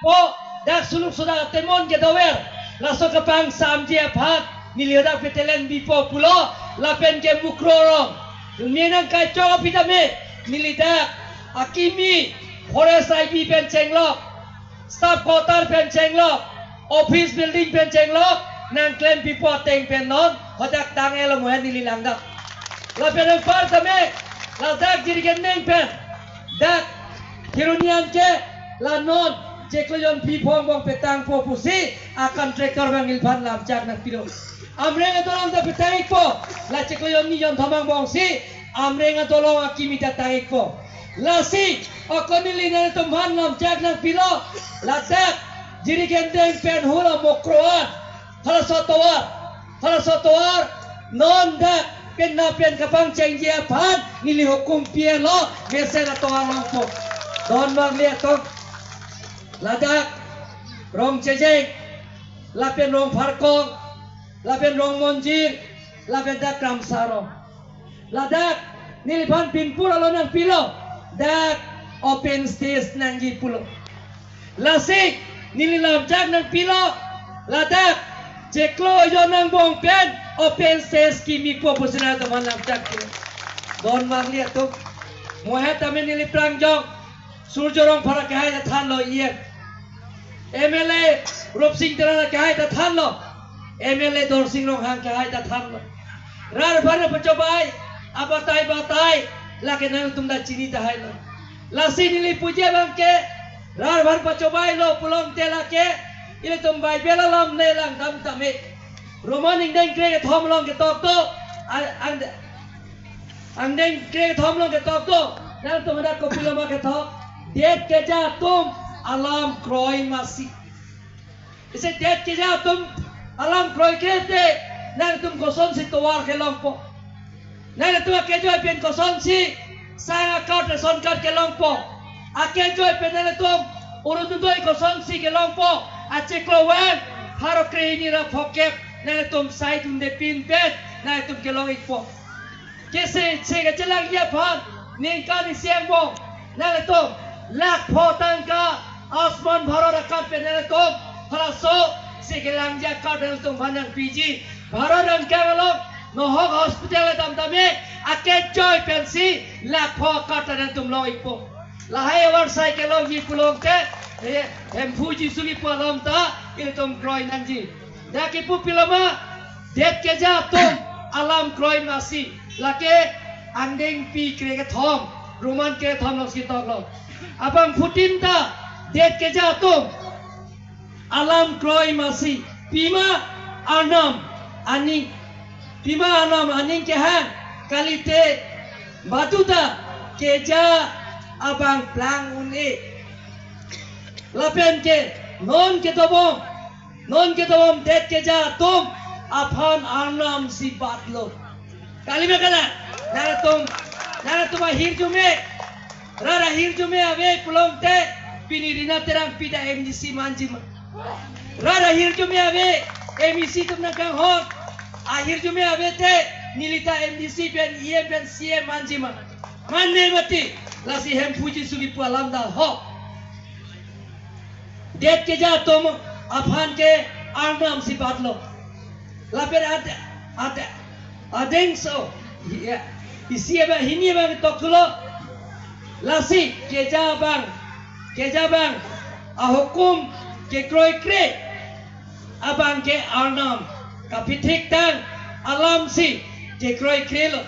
po dak suluk sudah temon ke dower laso ke pang sam je phat nili dak petelen bipo pulo lapen ke mukrorong menang kacau pitame nili dak akimi forest IB pen chenglok staff quarter pen chenglok office building pen chenglok nang claim pipo teng pen non hodak tang elo mohan nili langdak lapen ang par tame la dak jirigen neng pen dak hirunian ke la non jekloyon pipong bong petang po pusi akan traktor bang ilpan lam jak nak piro amrenga tolong da petang po la jekloyon ni yon thamang bong si amrenga tolong akimi datang po la si akonili na tumhan lam jak nak piro la dak jiri gendeng pen hula mokroan hala sotoar non dak pen na pen kapang cengji apan nili hukum pie lo mesela toang lampo don bang lihat tong ladak rong cejeng lapen rong farkong lapen rong monjir lapen dak ram sarong ladak nilipan pinpur alonan pilo dak open stage nanggi pulo lasik nililam jak nang pilo ladak jeklo yo nang bong pen open stage kimi po pusina teman lam jak don mang lihat tuh mohet tamen niliprang jong surjorong para kahai ta than lo iye MLA Rup Singh Terana kahai ta than lo MLA Dor Singh Rong Hang kahai ta than lo rar bhar pachobai abatai lake nang tumda chini ta hai lo lasi nili puja bangke rar bhar pachobai lo pulong te lake ile tum bai bela lam ne lang dam tame romaning deng kre thom long ke tok to ang deng kre thom long ke tok to nang tum da ko piloma ke thok det ke ja tum alam kroi masih ise det ke ja tum alam kroi kete nang tum koson si towar ke longpo nang tum ke jo pen koson si sang account son card ke longpo ake jo pen nang tum urut tu koson si ke longpo ache klowen haro kreni ra phokep nang tum sai tum de pin pet nang tum ke long ikpo kese che ke chelang ya phan ning ka ni siang bong nang tum lak potang ka asman bharo rakat pe nang tum halaso se ke lang ja ka nang tum bhanang PG bharo rang ka galok nohok hospital tam tame ake joy pensi lak pho ka nang tum long ikpo lahai war sai ke long ji pulong te hem fuji sugi palam ta il tum kroi nanji daki pu pilama det ke ja tum alam kroi nasi lake andeng pi kre ke thom roman ke thom los ki tok lo abang putin ta det ke ja tum alam kroi masi pima anam ani ke han kalite batuta ke ja abang plang uni lapen ke non ke tobom det ke ja tum aphan anam si batlo kali me kala nara tum hirjume ave pulong te pinirina terang pida MDC manjima rara hirjume ave MEC tum na kang hot hirjume ave te nilita MDC pen IM pen CM manjima manne mati lasi hem puji sugi pualam da ho det ke ja tum aphan ke anam si batlo lapen adeng so ya isi ba hini bang tokulo lasi keja bang hukum ke kroi kre abang ke arnam kapitik tang alam si ke kroi kre lo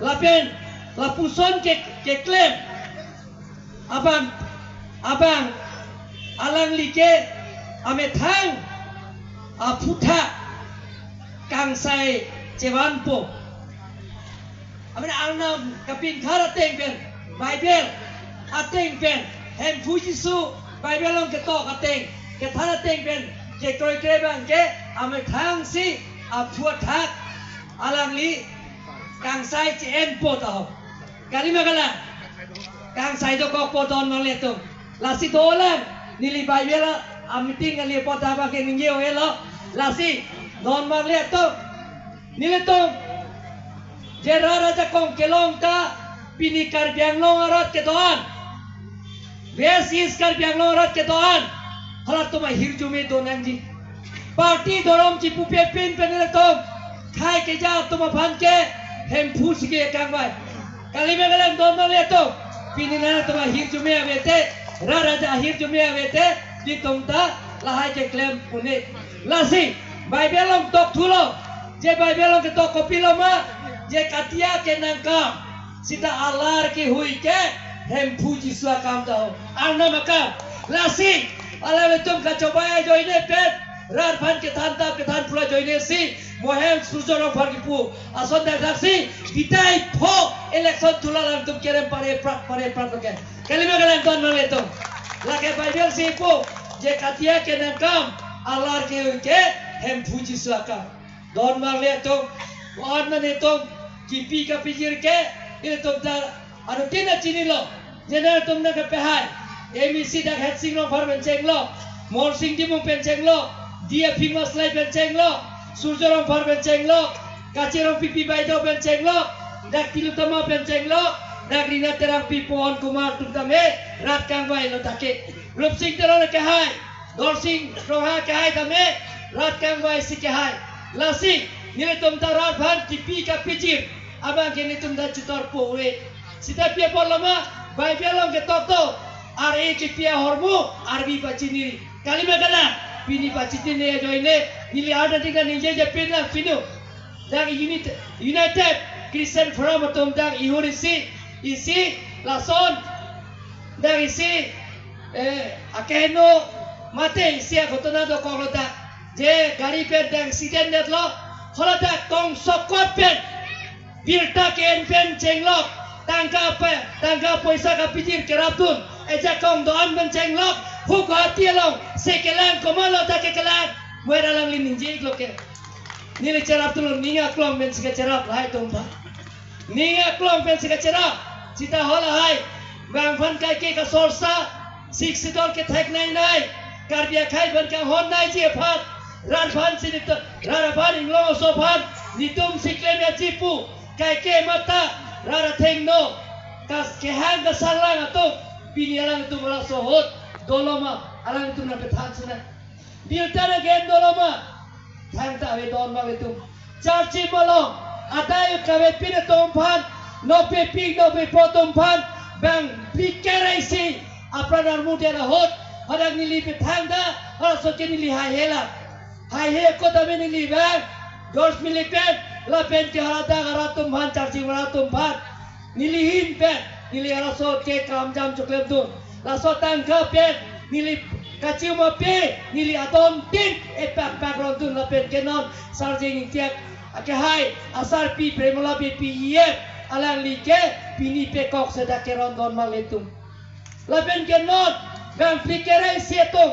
lapen lapuson ke klaim abang alang like ame thang aputha kangsai cewanpo amena arnam kapin khara teng pen Bible ateng pen hem fujisu Bible long ke tok ateng ke thara teng pen ke kroi kre bang ke ame thang si aputha alang li kangsai chen po ta kali magala kangsai do ko po don male to lasi dolan nili Bible meeting ali po ta ba ke ningyo elo lasi don male to nili to jera raja kong kelong ta pinikar biang long arat ke doan West East Karbiang Lorat ke doan. Halat tu mah hirjume donang ji. Parti dorom ci pupe pin penele tom. Khai ke ja tu mah ban ke hem phus ke kang bai. Kali me galang don le to. Pinina tu mah hirjume avete. Raja hirjume avete. Di tomta lahai ke klem pune. Lasi Bible tok thulo. Je Bible ke tok kopilo ma. Je katia ke nangkam. Sita alar ke hui ke hem puji sua kam tau. Arna maka lasi ala betum ka coba joine pet. Rar pan ke than pula joine si mohem sujoro par ki pu ason dak daksi ditai pho election tulalang tum kerem pare prak ke kalima galan ton male tum lake Bible si pu je katia ke nakam alar ke hem puji suaka don male tum on mane tum kipi ka pijir ke ile tum da anu tina chini lo jena tum na ke pehai MEC dak het sing lo par ben cheng lo mor sing di mung pen cheng lo dia famous lai benceng lo surjorong par benceng lo kacirong pipi baido benceng lo dak tilutama benceng lo dak rina terang pipon kumar tutame rat kang bai lo take rup sing terong ke hai dor sing roha ke hai tame rat kang bai si ke hai lasi nile tum tarat bhan tipi ka pijir abang ke ni tum da chutor po we sita pia polama bai belong ke toto ar e ke pia hormu arbi pacini kali magala Pini paciti ne joine nili ada tiga ninja Japan lah pinu. Dak United Christian Forum atom dak ihurisi isi lason dak isi akeno mate isi agotona do kolota je gari pen dak accident net lo kolota tong sokot pen birta ken pen cenglok tangka poisa ka pitir keraptun eja kong doan ben cenglok Huk hati long sekelang komalo tak kekelang muera lang lininjik lo ke nili cerap tulung ninga klong ben sika cerap lai tomba ninga klong ben sika cerap cita hola hai bang fan kai ke ka sorsa sik sidol ke thek nai karbia khai ban ka hon nai je phat ran fan sinit rara fan inglo so phat nitum sikle me chipu kai ke mata rara theng no kas ke hang ka sarlang ato pinialang tu mala so hot doloma alang itu nak pethan sana biltana gen doloma thang ta ave don ma vetum charchi malong atai kawe pine tomphan no pe pig no pe potomphan bang pikeraisi apranar mudera hot harang nili pethang da har soke nili hai he ko da me nili bang George Milipen la pen ke harata garatum bhan charchi garatum bhan nili hin pen nili araso ke kam jam choklem tu laso tangka pen nili kaciu ma pe nili atom tin epak background la pen kenon sarjing tiak ake hai asar pi premola pi ye alang like pini pe kok seda keron don maletum la pen kenon gang fikere sieto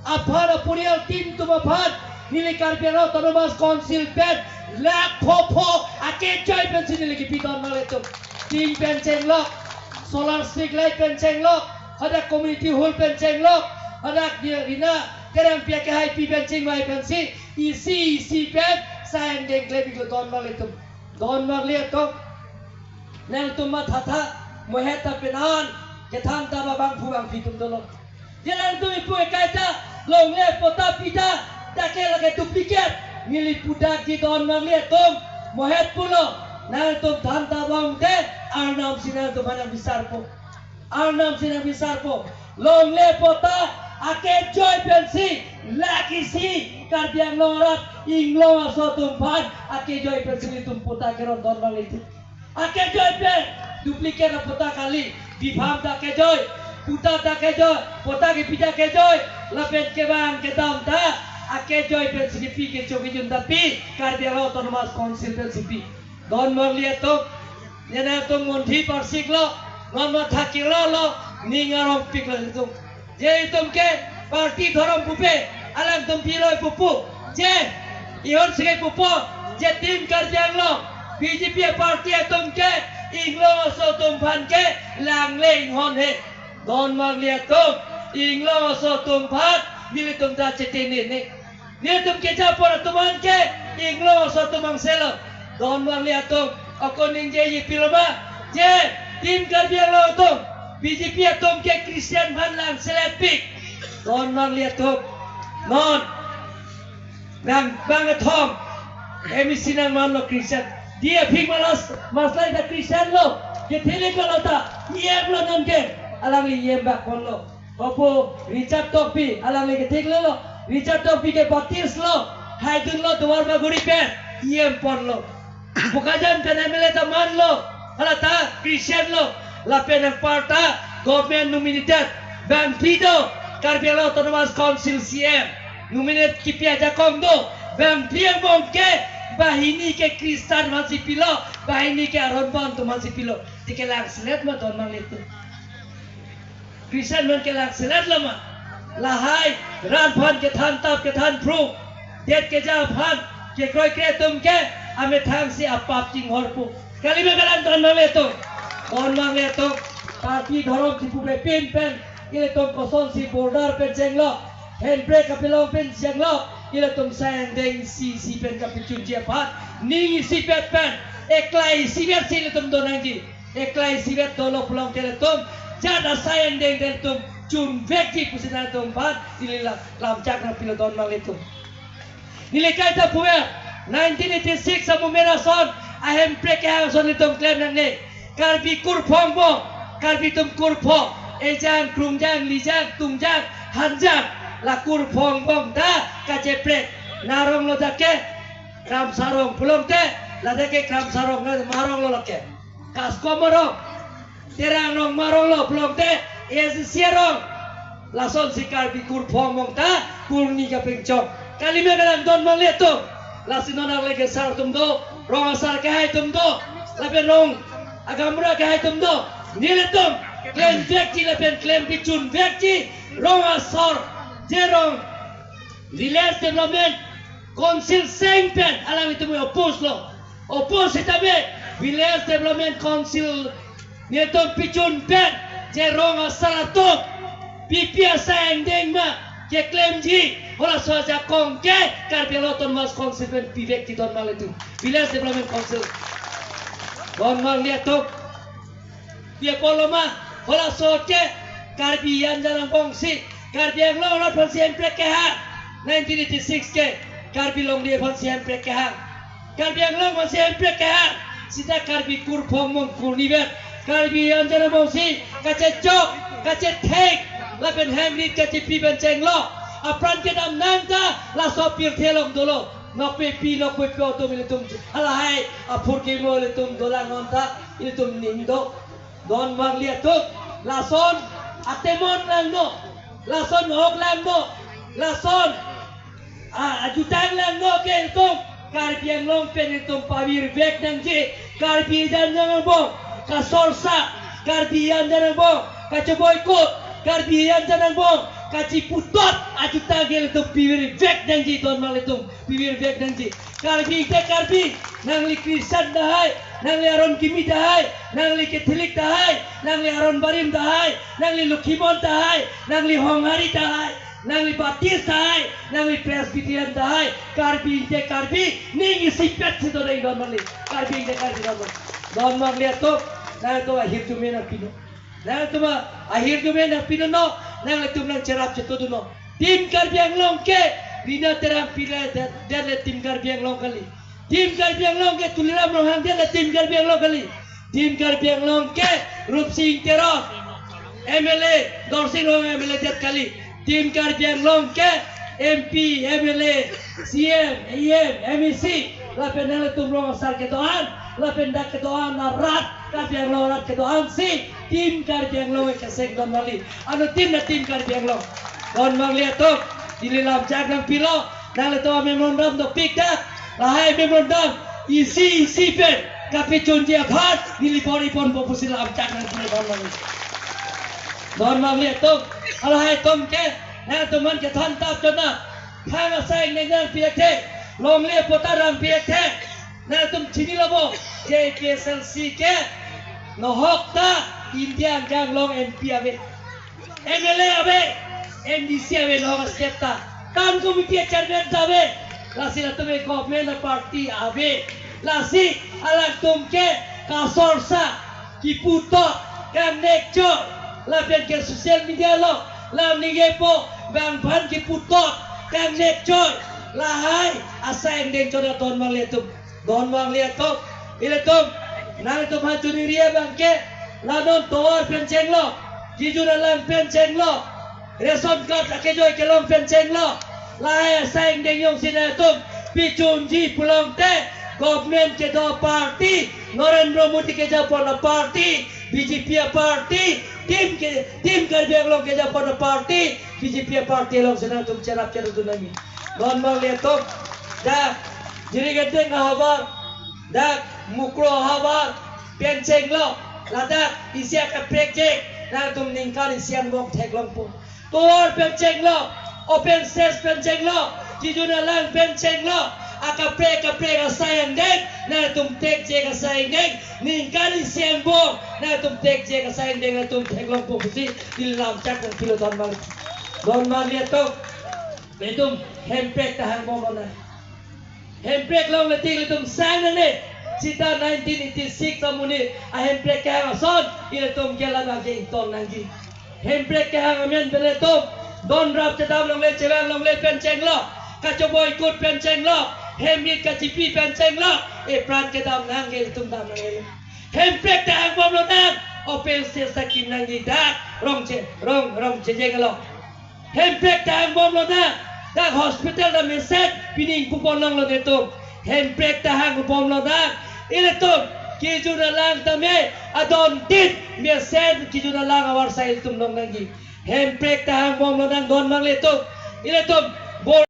aphara purial tim tuma phat nili karpero autonomous council pen lak popo ake joy pen sini lagi pi don maletum tim pen cenglok solar street light pen cenglok ada community hall penceng lok ada dia rina kerang pia ke hai pi penceng mai pensi isi pen sayang deng klebi ko don mal itu don mal lihat to nang tuma thata moheta penan ke than ta babang phubang pitum dolo jalan tu ipu kaita long le pota pita take lage duplicate milik pudak di don mal lihat to mohet pulo nang tu than ta bang de arnam sinar tu mana besar po Arnam sina bisar po long le pota ake joy pensi laki si karbiang lorat inglo aso tumpan ake joy pensi tumpota keron don bang itu ake joy pen duplicate na pota kali bibham ta ke joy puta ta ke joy pota ke pija ke joy lapet ke bang ke tam ta ake joy pensi pi ke choki junda pi karbiang autonomous council pensi pi don bang lihat to nena to monthi persik lo Mama thakira lo ningarong pikla itu. Je itum ke parti dharam pupe alang tum piloi pupu. Je ion sege pupu je tim karjang lo BJP parti itum ke inglo so tum phan ke lang leng hon he. Don mag liat tum inglo so tum phan mili tum da chetini ne. Ni tum ke japor tuman ke inglo so tumang selo. Don mag liat tum ako ninje yi piloma je tim karbiang lo tu BJP atom ke Christian van lang selepik don mang lihat tuh non bang atom emisi nang man lo Christian dia ping masalah dah Christian lo ke tele kalau tak iya lo non ke alang li iya bak pon lo opo Richard Topi alang li ke tek lo Richard Topi ke batis lo hai dun lo duar ba guri pe iya pon lo bukajan penamile teman lo halata Christian lo la penang parta government nominated bang pido karbialo autonomous council CM nominate kipia jakong do bang piang bongke bahini ke Kristen masih pilo bahini ke Aron tu masih pilo dikelang selet ma don mang itu Kristen man kelang selet lama lahai ran phan ke than tap ke than pru det ke ja phan ke kroi ke tum ke ame thang si apap ching horpu kali me galan don mang itu parti dhorong tipu be pen ile tom koson si border pen jenglo hand brake kapilong pen jenglo ile tom sayang deng si pen kapicun dia pat ning si pet pen eklai si bet si ile tom donangji eklai si bet dolo pulang ke tom jada sayang deng del tom cun vekji pusina tom pat ile lam chak na pilo don mang itu nilai kaita puwe 1986 samu mera son ahem brake ha son tom claim nang ne karbi kurphong bo karbi tum kurpho ejang krungjang lijang tungjang hanjang la kurphong bong da kace prek narong lo dake kram sarong pulong te la dake kram sarong marong lo lake kas komorong terang rong marong lo pulong te es sierong la son si karbi kurphong bong da kurni ka pengchong kalime galang don mang le to la sinonang lege sar tum do rong asar ka hai tum do la pe rong agamra ka hai tum do niletum claim vekti lepen claim picun vekti rong asor jerong village development council sengpen alam itu mo opos itabe village development council niletum picun pen jerong asarato pipia sayang dengma ke claim ji hola soja kongke karpeloton mas council pen vekti don mal itu village development council don mal liatok dia koloma hola soke karbi yang jangan bongsi karbi yang long lot pun siempre ke ha 1986 ke karbi long dia pun siempre ke ha karbi yang long pun siempre ke ha sida karbi kurpong mong kurniber karbi yang jangan bongsi kace jok kace tek lapen hamrit kace piben cenglo apran ke dam nangta la sopir thelong dolo nope pi auto militum alahai apur ke mo militum dola nonta militum nindo don mang lihat tuh lason atemon lang no lason hok lang no lason ajutang lang no ke itu karbiang long pen itu pawir bek nang je karbi dan nang bong kasorsa karbian dan bong kacoboykot karbian dan bong kaci putot ajuta gel itu pawir bek nang je don mang itu pawir bek nang je karbi ke karbi nang li Kristen dahai nang li aron kimi dahai nang li Katolik dahai nang li aron barim dahai nang li Lukimon dahai nang li Hongari dahai nang li Baptis dahai nang li Presbyterian dahai karbi ning isipet si doi don mali karbi don mag lihat tuh nang tu akhir jume na pino nang tu akhir jume na pino no nang li tum nang cerap cetu no tim karbi ang longke rina terang pila dan tim karbi ang long kali tim karbiang long ke tuliram long hang dia tim karbiang long kali tim karbiang long ke rup sing terong MLA dorsing long MLA tiap kali tim karbiang long ke MP MLA CM IM MEC lapen nang tum long asar ke doan lapen dak ke doan rat karbiang long rat ke doan si tim karbiang long ke seng don mali anu tim na tim karbiang long don mang lihat tuh dililam jagang pilo nang le to memorandum do pikdak lahai memorandum isi pen kapicun dia phat nilipori pon popusil amcak nang sini don mang lihat tuh lahai tom ke na tuman ke than tap chona thang asai nang piak the long le potaram piak the na tum chini labo je KSLC ke no hokta India jang long MP ave MLA ave MDC ave no stepta kan komite chairman ave lasi na tume government party ave lasi alang tumke kasorsa kiputo kan nekcho la pen ke sosial media lo la nigepo bang pan ki putok kang nek joy la hai asang deng chona don mang le tum ile tum nang tum ha chuni ria bang ke la non toar pen cheng lo jiju na lang pen cheng lo reson card ake joy ke long pen cheng lo la hai asang deng yong sina tum pi chun ji pulang te government ke do party Narendra Modi ke japon party BJP party tim kerja long ke japon party BJP party long senang tum cerap cerap tu lagi don mang lihat tum dah jadi gedeng habar dah mukro habar penceng lo ladak isi akan project nah tum ningkal isian gong tek long pun tuar penceng lo open space penceng lo jijuna lang penceng lo akapre sayang dek na tum tek je ka sayang dek ningkali siang bom na tum tek je ka sayang dek na tum tek long po si dilam cak ng kilo don mal lihat to betum hempek tahan bom na hempek long leting tum sang na ne sita 1986 tamuni a hempek ka hang son ila tum kela na ge ton nangji hempek ka hang men beletum don rap chadam long le chewang long le pen cheng lo kacoboy kut pen cheng lo hemit kacipi penceng lo pran ke dam nang ge tum dam nang ge hemprek ta ang bom lo nang opel se sakim nang ge dak rong che jeng lo hemprek ta ang bom lo nang dak hospital da meset pining kupon nang lo de tum hemprek ta ang bom lo nang ile tum ki juna lang tame adon tit meset ki juna lang awar sail tum nang ge hemprek ta ang bom lo nang don mang le tum ile tum